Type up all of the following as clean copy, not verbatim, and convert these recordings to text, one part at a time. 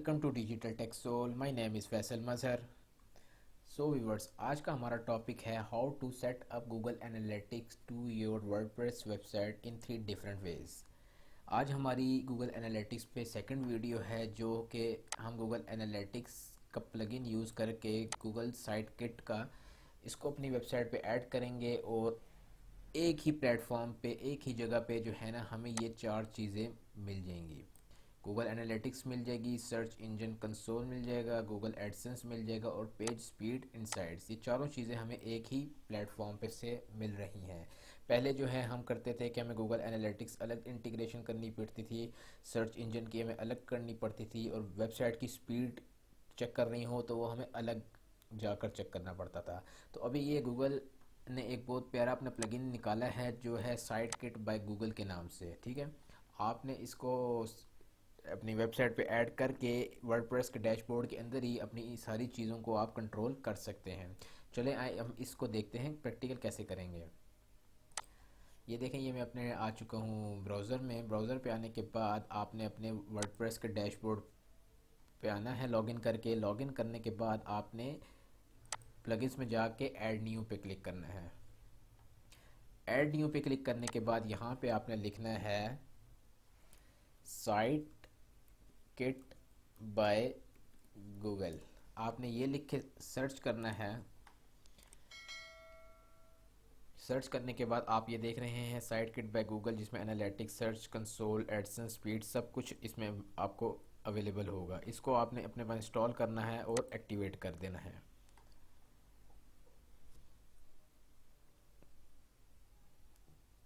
Welcome to digital tech soul. My name is Faisal Mazhar. So viewers, आज का हमारा topic है how to set up Google analytics to your WordPress website in 3 different ways. आज हमारी Google analytics पे second video है, जो कि हम गूगल एनालिटिक्स का प्लगइन यूज़ करके गूगल साइट किट का इसको अपनी वेबसाइट पे ऐड करेंगे और एक ही प्लेटफॉर्म पे, एक ही जगह पे जो है ना, हमें ये 4 चीज़ें मिल जाएंगी। गूगल एनालिटिक्स मिल जाएगी, सर्च इंजन कंसोल मिल जाएगा, गूगल एडसेंस मिल जाएगा और पेज स्पीड इनसाइट्स। ये चारों चीज़ें हमें एक ही प्लेटफॉर्म पे से मिल रही हैं। पहले जो है हम करते थे कि हमें गूगल एनालिटिक्स अलग इंटीग्रेशन करनी पड़ती थी, सर्च इंजन की हमें अलग करनी पड़ती थी, और वेबसाइट की स्पीड चेक कर रही हो तो वो हमें अलग जाकर चेक करना पड़ता था। तो अभी ये गूगल ने एक बहुत प्यारा अपना प्लगइन निकाला है, जो है साइट किट बाय गूगल के नाम से। ठीक है, आपने इसको अपनी वेबसाइट पे ऐड करके वर्डप्रेस के डैशबोर्ड के अंदर ही अपनी सारी चीज़ों को आप कंट्रोल कर सकते हैं। चले आए हम इसको देखते हैं प्रैक्टिकल कैसे करेंगे। ये देखें, ये मैं अपने आ चुका हूँ ब्राउज़र में। ब्राउज़र पे आने के बाद आपने अपने वर्डप्रेस के डैशबोर्ड पे आना है लॉगिन करके। लॉगिन करने के बाद आपने प्लगइन्स में जाके ऐड न्यू पे क्लिक करना है। ऐड न्यू पे क्लिक करने के बाद यहाँ पे आपने लिखना है साइट किट बाय गूगल। आपने ये लिख के सर्च करना है। सर्च करने के बाद आप ये देख रहे हैं साइट किट बाय गूगल, जिसमें analytics, search console, AdSense, speed सब कुछ इसमें आपको अवेलेबल होगा। इसको आपने अपने पास इंस्टॉल करना है और एक्टिवेट कर देना है।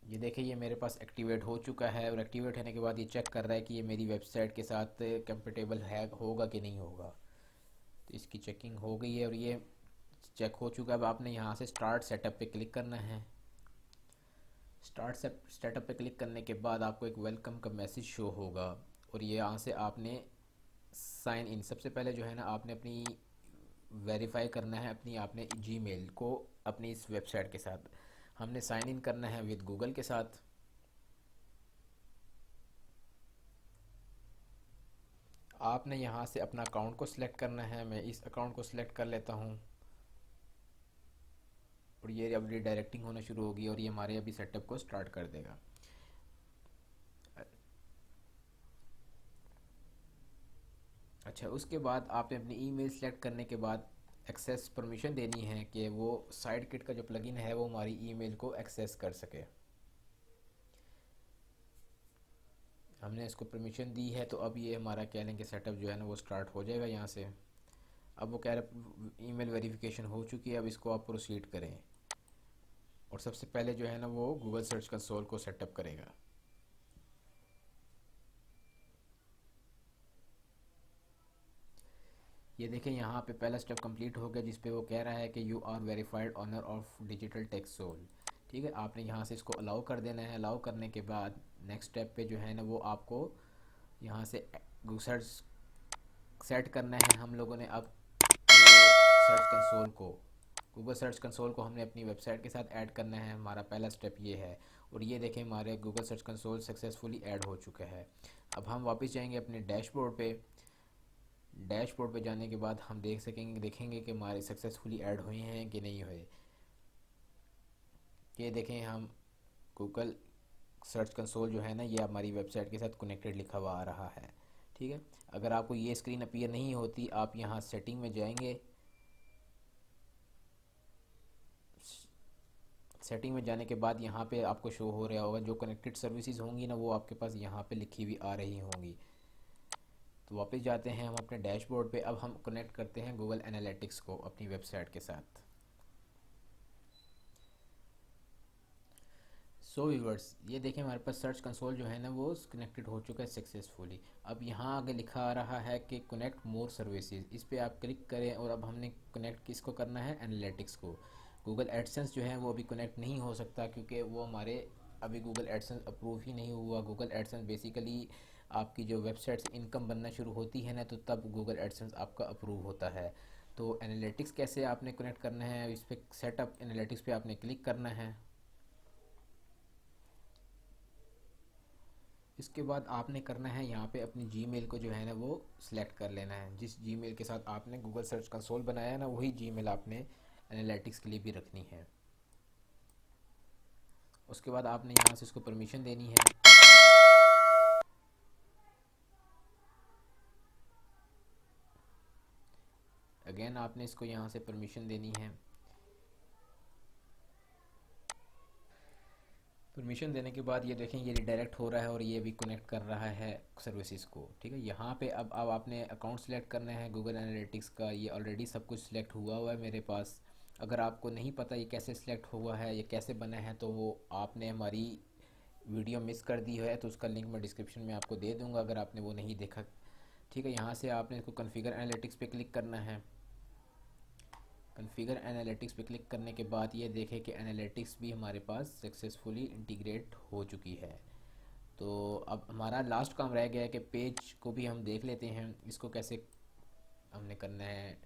ये देखिए, ये मेरे पास एक्टिवेट हो चुका है, और एक्टिवेट होने के बाद ये चेक कर रहा है कि ये मेरी वेबसाइट के साथ कंपेटेबल है, होगा कि नहीं होगा। तो इसकी चेकिंग हो गई है और ये चेक हो चुका है। अब आपने यहाँ से स्टार्ट सेटअप पे क्लिक करना है। स्टार्ट सेटअप पे क्लिक करने के बाद आपको एक वेलकम का मैसेज शो होगा, और ये यहाँ से आपने साइन इन, सबसे पहले जो है ना, आपने अपनी वेरीफाई करना है अपनी आपने जीमेल को अपनी इस वेबसाइट के साथ। हमने साइन इन करना है विद गूगल के साथ। आपने यहाँ से अपना अकाउंट को सिलेक्ट करना है। मैं इस अकाउंट को सिलेक्ट कर लेता हूँ, और ये अब रिडायरेक्टिंग होना शुरू होगी और ये हमारे अभी सेटअप को स्टार्ट कर देगा। अच्छा, उसके बाद आपने अपनी ईमेल सेलेक्ट करने के बाद एक्सेस परमिशन देनी है कि वो साइड किट का जो प्लगइन है वो हमारी ईमेल को एक्सेस कर सके। हमने इसको परमिशन दी है, तो अब ये हमारा कह लें कि सेटअप जो है ना वो स्टार्ट हो जाएगा यहाँ से। अब वो कह रहा ईमेल वेरिफिकेशन हो चुकी है, अब इसको आप प्रोसीड करें। और सबसे पहले जो है ना वो गूगल सर्च कंसोल को सेटअप करेगा। ये देखें, यहाँ पे पहला स्टेप कंप्लीट हो गया, जिसपे वो कह रहा है कि you are verified owner of digital tech soul. ठीक है, आपने यहाँ से इसको अलाउ कर देना है। अलाउ करने के बाद नेक्स्ट स्टेप पे जो है ना वो आपको यहाँ से सर्च सेट करना है। हम लोगों ने अब सर्च कंसोल को, गूगल सर्च कंसोल को हमने अपनी वेबसाइट के साथ ऐड करना है। हमारा पहला स्टेप ये है, और ये देखें हमारे Google search console successfully add हो चुका है। अब हम वापस जाएंगे अपने डैशबोर्ड पे। डैशबोर्ड पे जाने के बाद हम देखेंगे कि हमारे सक्सेसफुली ऐड हुए हैं कि नहीं हुए। ये देखें, हम गूगल सर्च कंसोल जो है ना, ये हमारी वेबसाइट के साथ कनेक्टेड लिखा हुआ आ रहा है। ठीक है, अगर आपको ये स्क्रीन अपीयर नहीं होती, आप यहाँ सेटिंग में जाएंगे। सेटिंग में जाने के बाद यहाँ पे आपको शो हो रहा होगा, जो कनेक्टेड सर्विसेज होंगी ना वो आपके पास यहाँ पे लिखी हुई आ रही होंगी। तो वापस जाते हैं हम अपने डैशबोर्ड पे। अब हम कनेक्ट करते हैं गूगल एनालिटिक्स को अपनी वेबसाइट के साथ। सो व्यूवर्स, ये देखें हमारे पास सर्च कंसोल जो है ना वो कनेक्टेड हो चुका है सक्सेसफुली। अब यहाँ आगे लिखा आ रहा है कि कनेक्ट मोर सर्विसेज, इस पर आप क्लिक करें। और अब हमने कनेक्ट किसको करना है? एनालिटिक्स को। गूगल एडसेंस जो है वो अभी कनेक्ट नहीं हो सकता, क्योंकि वो हमारे अभी गूगल एडसेंस अप्रूव ही नहीं हुआ। गूगल एडसेंस बेसिकली आपकी जो वेबसाइट से इनकम बनना शुरू होती है ना, तो तब गूगल एडसेंस आपका अप्रूव होता है। तो एनालिटिक्स कैसे आपने कनेक्ट करना है, इस पर सेटअप एनालिटिक्स पे आपने क्लिक करना है। इसके बाद आपने करना है यहाँ पे अपनी जीमेल को जो है ना वो सिलेक्ट कर लेना है। जिस जीमेल के साथ आपने गूगल सर्च कंसोल बनाया है ना, वही जीमेल आपने एनालिटिक्स के लिए भी रखनी है। उसके बाद आपने यहाँ से इसको परमिशन देनी है। अगेन आपने इसको यहाँ से परमिशन देनी है। परमिशन देने के बाद ये देखें, ये रिडायरेक्ट हो रहा है और ये भी कनेक्ट कर रहा है सर्विसेज को। ठीक है, यहाँ पे अब आपने अकाउंट सेलेक्ट करना है गूगल एनालिटिक्स का। ये ऑलरेडी सब कुछ सिलेक्ट हुआ है मेरे पास। अगर आपको नहीं पता ये कैसे सिलेक्ट हुआ है, ये कैसे बना है, तो वो आपने हमारी वीडियो मिस कर दी है तो उसका लिंक मैं डिस्क्रिप्शन में आपको दे दूँगा अगर आपने वो नहीं देखा। ठीक है, यहाँ से आपने इसको कॉन्फ़िगर एनालिटिक्स पे क्लिक करना है। कॉन्फ़िगर एनालिटिक्स पे क्लिक करने के बाद ये देखें कि एनालिटिक्स भी हमारे पास सक्सेसफुली इंटीग्रेट हो चुकी है। तो अब हमारा लास्ट काम रह गया है कि पेज को भी हम देख लेते हैं इसको कैसे हमने करना है।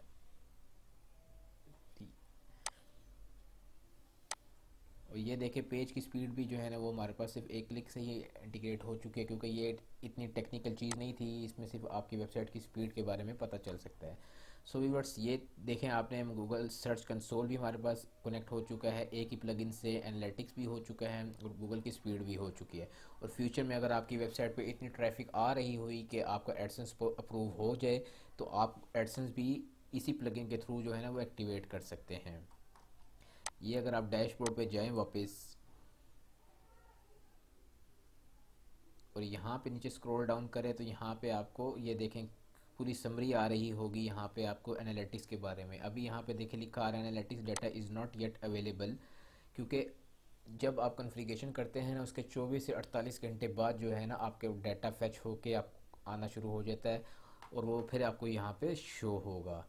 और ये देखें, पेज की स्पीड भी जो है ना वो हमारे पास सिर्फ एक क्लिक से ही इंटीग्रेट हो चुकी है, क्योंकि ये इतनी टेक्निकल चीज़ नहीं थी। इसमें सिर्फ आपकी वेबसाइट की स्पीड के बारे में पता चल सकता है। सो व्यूअर्स, ये देखें आपने गूगल सर्च कंसोल भी हमारे पास कनेक्ट हो चुका है, एक ही प्लगइन से एनालिटिक्स भी हो चुका है और गूगल की स्पीड भी हो चुकी है। और फ्यूचर में अगर आपकी वेबसाइट पे इतनी ट्रैफिक आ रही हुई कि आपका एडसेंस अप्रूव हो जाए, तो आप एडसेंस भी इसी प्लगइन के थ्रू जो है ना वो एक्टिवेट कर सकते हैं। ये अगर आप डैशबोर्ड पे जाएं वापस और यहाँ पे नीचे स्क्रॉल डाउन करें, तो यहाँ पे आपको ये देखें पूरी समरी आ रही होगी यहाँ पे आपको एनालिटिक्स के बारे में। अभी यहाँ पे देखें लिखा आ रहा है analytics data is not yet available, क्योंकि जब आप कॉन्फ़िगरेशन करते हैं ना उसके 24 से 48 घंटे बाद जो है ना आपके डाटा फैच होके आप आना शुरू हो जाता है और वो फिर आपको यहाँ पे शो होगा।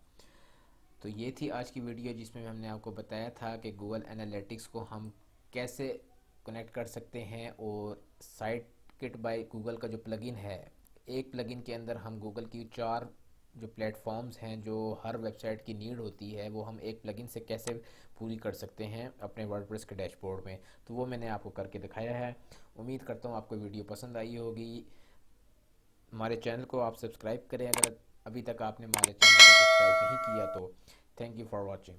तो ये थी आज की वीडियो जिसमें हमने आपको बताया था कि गूगल एनालिटिक्स को हम कैसे कनेक्ट कर सकते हैं। और साइट किट बाय गूगल का जो प्लगइन है, एक प्लगइन के अंदर हम गूगल की 4 जो प्लेटफॉर्म्स हैं जो हर वेबसाइट की नीड होती है, वो हम एक प्लगइन से कैसे पूरी कर सकते हैं अपने वर्डप्रेस के डैशबोर्ड में। तो वो मैंने आपको करके दिखाया है। उम्मीद करता हूँ आपको वीडियो पसंद आई होगी। हमारे चैनल को आप सब्सक्राइब करें अगर अभी तक आपने हमारे चैनल को सब्सक्राइब नहीं किया तो। Thank you for watching.